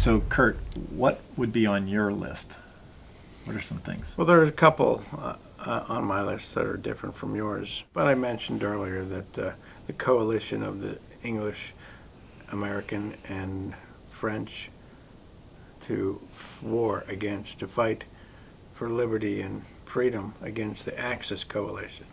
So, Kurt, what would be on your list? What are some things? Well, there's a couple on my list that are different from yours, but I mentioned earlier that the coalition of the English, American, and French to fight for liberty and freedom against the Axis coalition.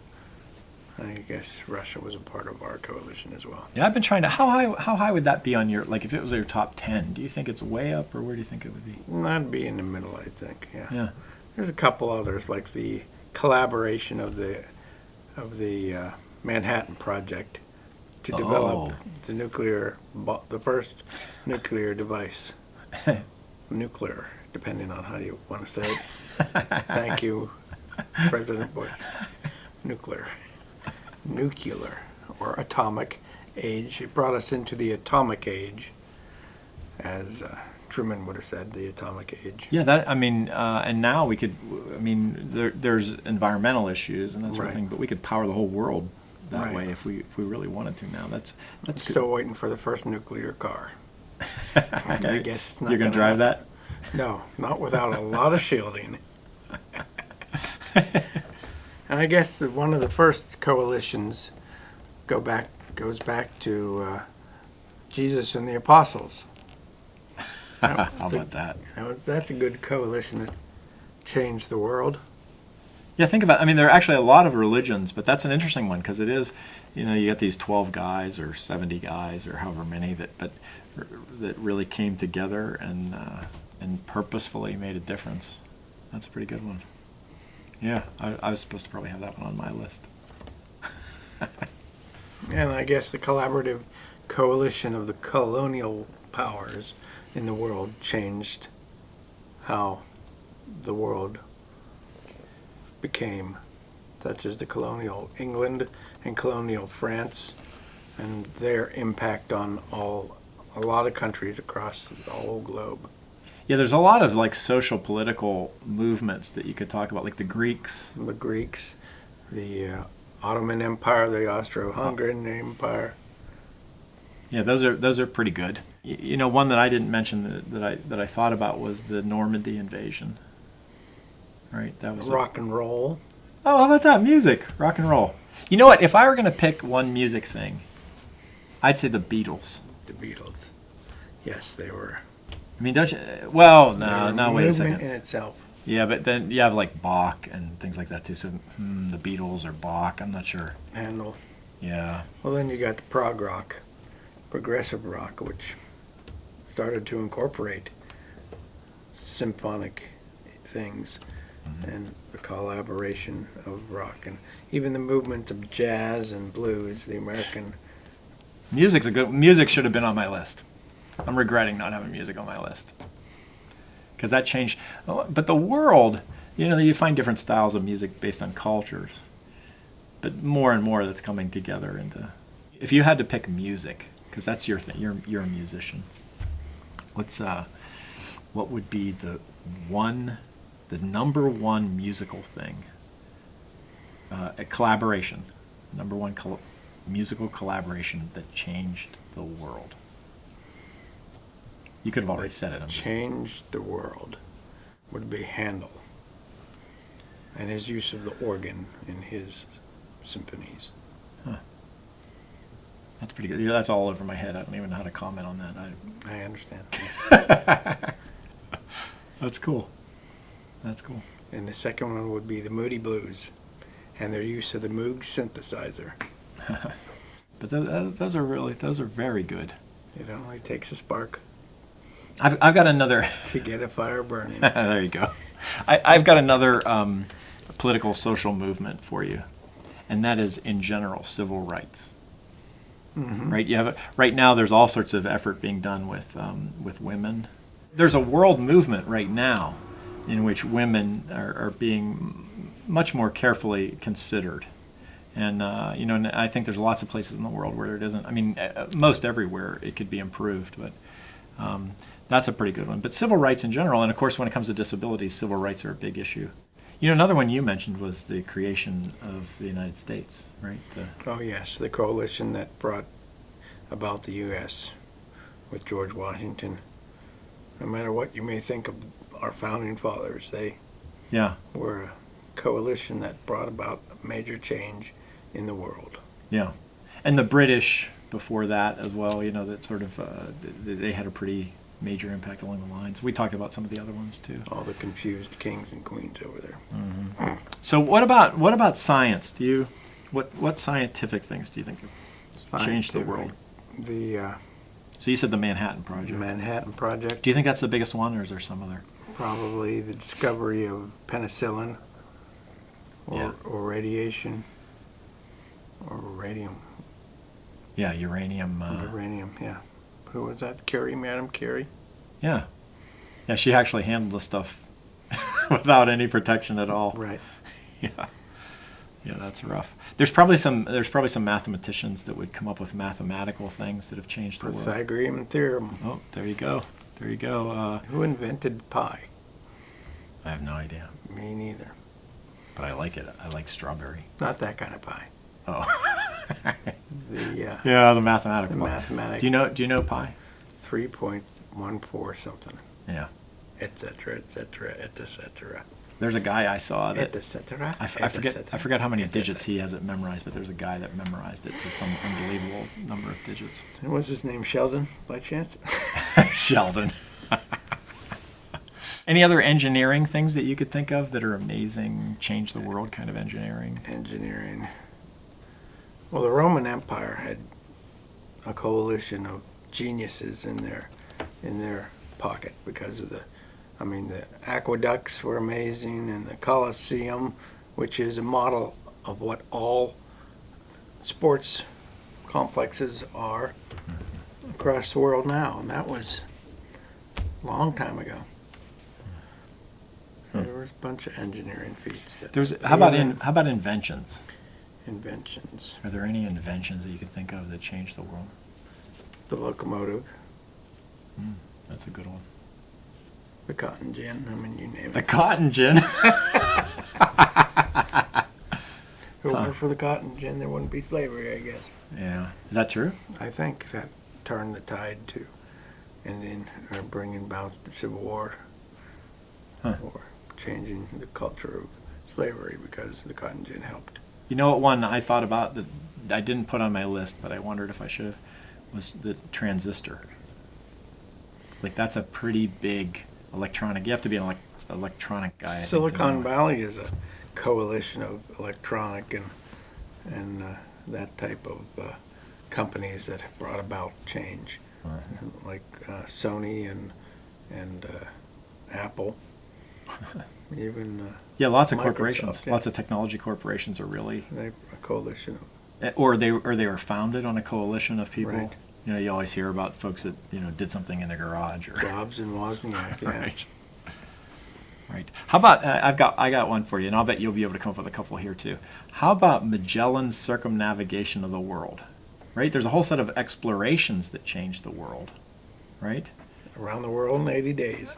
I guess Russia was a part of our coalition as well. Yeah, I've been trying to. How high would that be on your, like, if it was your top 10? Do you think it's way up, or where do you think it would be? That'd be in the middle, I think. Yeah. Yeah. There's a couple others, like the collaboration of the Manhattan Project to develop the first nuclear device. Nuclear, depending on how you want to say it. Thank you, President Bush. Nuclear, or atomic age. It brought us into the atomic age, as Truman would have said, the atomic age. Yeah, and now we could, there's environmental issues and that sort of thing, but we could power the whole world that way if we really wanted to now. That's still waiting for the first nuclear car. I guess it's not. You're going to drive that? No, not without a lot of shielding. And I guess that one of the first coalitions goes back to Jesus and the apostles. How about that? That's a good coalition that changed the world. Yeah, think about it. There are actually a lot of religions, but that's an interesting one because it is, you get these 12 guys or 70 guys or however many that really came together and purposefully made a difference. That's a pretty good one. Yeah, I was supposed to probably have that one on my list. And I guess the collaborative coalition of the colonial powers in the world changed how the world became, such as the colonial England and colonial France, and their impact on a lot of countries across the whole globe. Yeah, there's a lot of social political movements that you could talk about, like the Greeks. The Ottoman Empire, the Austro-Hungarian Empire. Yeah, those are pretty good. One that I didn't mention that I thought about was the Normandy invasion. Right, that was rock and roll. Oh, how about that? Music, rock and roll. You know what? If I were going to pick one music thing, I'd say the Beatles. The Beatles. Yes, they were. Don't you? Well, no, wait a second. Movement in itself. Yeah, but then you have Bach and things like that too. So the Beatles or Bach, I'm not sure. Handel. Yeah. Well, then you got the prog rock, progressive rock, which started to incorporate symphonic things and the collaboration of rock, and even the movement of jazz and blues, the American. Music should have been on my list. I'm regretting not having music on my list because that changed. But the world, you find different styles of music based on cultures, but more and more that's coming together into. If you had to pick music, because that's your thing, you're a musician. What would be the number one musical thing? A collaboration, number one musical collaboration that changed the world. You could have already said it. Changed the world would be Handel and his use of the organ in his symphonies. Huh. That's pretty good. Yeah, that's all over my head. I don't even know how to comment on that. I understand. That's cool. And the second one would be the Moody Blues and their use of the Moog synthesizer. But those are very good. It only takes a spark. I've got another to get a fire burning. There you go. I've got another political social movement for you, and that is in general civil rights. Mm-hmm. Right? Right now there's all sorts of effort being done with women. There's a world movement right now in which women are being much more carefully considered. And and I think there's lots of places in the world where it isn't. Most everywhere it could be improved, but that's a pretty good one. But civil rights in general, and of course when it comes to disabilities, civil rights are a big issue. Another one you mentioned was the creation of the United States, right? Oh yes, the coalition that brought about the U.S. with George Washington no matter what you may think of our founding fathers, they Yeah. were a coalition that brought about major change in the world. Yeah. And the British before that as well, that sort of, they had a pretty major impact along the lines. We talked about some of the other ones too. All the confused kings and queens over there. So what about science? What scientific things do you think have changed the world? The So you said the Manhattan Project. Manhattan Project. Do you think that's the biggest one, or is there some other? Probably the discovery of penicillin, Yeah. or radiation, or radium. Yeah, uranium. Uranium, yeah. Who was that? Curie, Madam Curie? Yeah. Yeah, she actually handled the stuff without any protection at all. Right. Yeah. Yeah, that's rough. There's probably some mathematicians that would come up with mathematical things that have changed the world. Pythagorean theorem. Oh, there you go. There you go. Who invented pie? I have no idea, Me neither. but I like it. I like strawberry. Not that kind of pie. Oh. The Yeah, the mathematical one. mathematic. Do you know pi? 3.14 something, Yeah. et cetera, et cetera, et cetera, There's a guy I saw that et cetera. I forget how many digits he has it memorized, but there's a guy that memorized it to some unbelievable number of digits. And was his name Sheldon, by chance? Sheldon. Any other engineering things that you could think of that are amazing, change the world kind of engineering? Engineering. Well, the Roman Empire had a coalition of geniuses in their pocket because of the aqueducts were amazing, and the Colosseum, which is a model of what all sports complexes are across the world now, and that was a long time ago. There was a bunch of engineering feats. How about inventions? Inventions. Are there any inventions that you could think of that changed the world? The locomotive, That's a good one. the cotton gin, you name The it. cotton gin. If it weren't for the cotton gin, there wouldn't be slavery, I guess. Yeah. Is that true? I think that turned the tide to ending or bringing about the Civil War, Huh. or changing the culture of slavery because the cotton gin helped. You know what one I thought about that I didn't put on my list, but I wondered if I should have, was the transistor. Like, that's a pretty big electronic. You have to be an electronic guy. I think, to Silicon know it. Valley is a coalition of electronic and that type of companies that brought about change, like Sony and Apple, even Yeah, lots of Microsoft, corporations, yeah. lots of technology corporations are really, a coalition of or they were founded on a coalition of people. Right. You always hear about folks that did something in their garage or. Jobs and Wozniak. Yeah. Right. Right. How about I got one for you, and I'll bet you'll be able to come up with a couple here too. How about Magellan's circumnavigation of the world? Right. There's a whole set of explorations that changed the world. Right. Around the world in 80 days.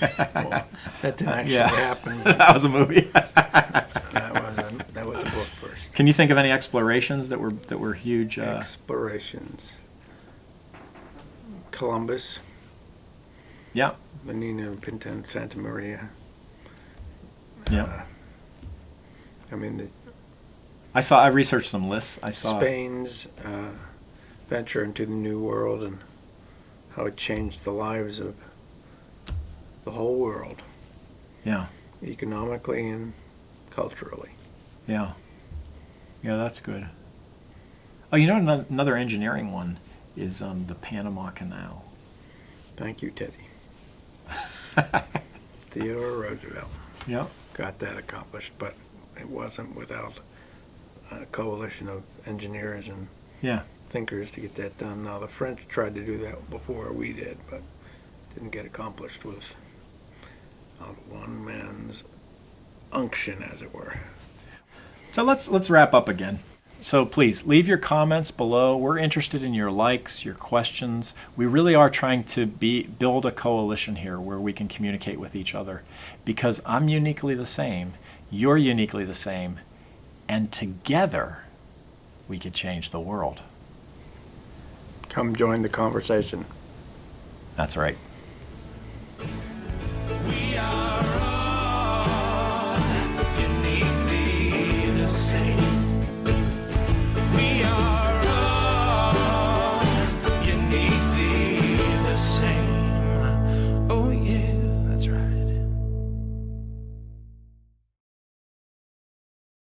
Well, that didn't actually Yeah. happen. That was a movie. That was a book first. Can you think of any explorations that were huge? Explorations. Columbus, Yeah. Menino, Pinta, Santa Maria. Yeah. The I researched some lists. I saw. Spain's venture into the New World and how it changed the lives of the whole world, Yeah. economically and culturally. Yeah. Yeah, that's good. Oh, another engineering one is the Panama Canal. Thank you, Teddy. Theodore Roosevelt Yeah. got that accomplished, but it wasn't without a coalition of engineers and Yeah. thinkers to get that done. Now, the French tried to do that before we did, but didn't get accomplished with one man's unction, as it were. So let's wrap up again. So please leave your comments below. We're interested in your likes, your questions. We really are trying to build a coalition here where we can communicate with each other, because I'm uniquely the same, you're uniquely the same, and together we could change the world. Come join the conversation. That's right. We are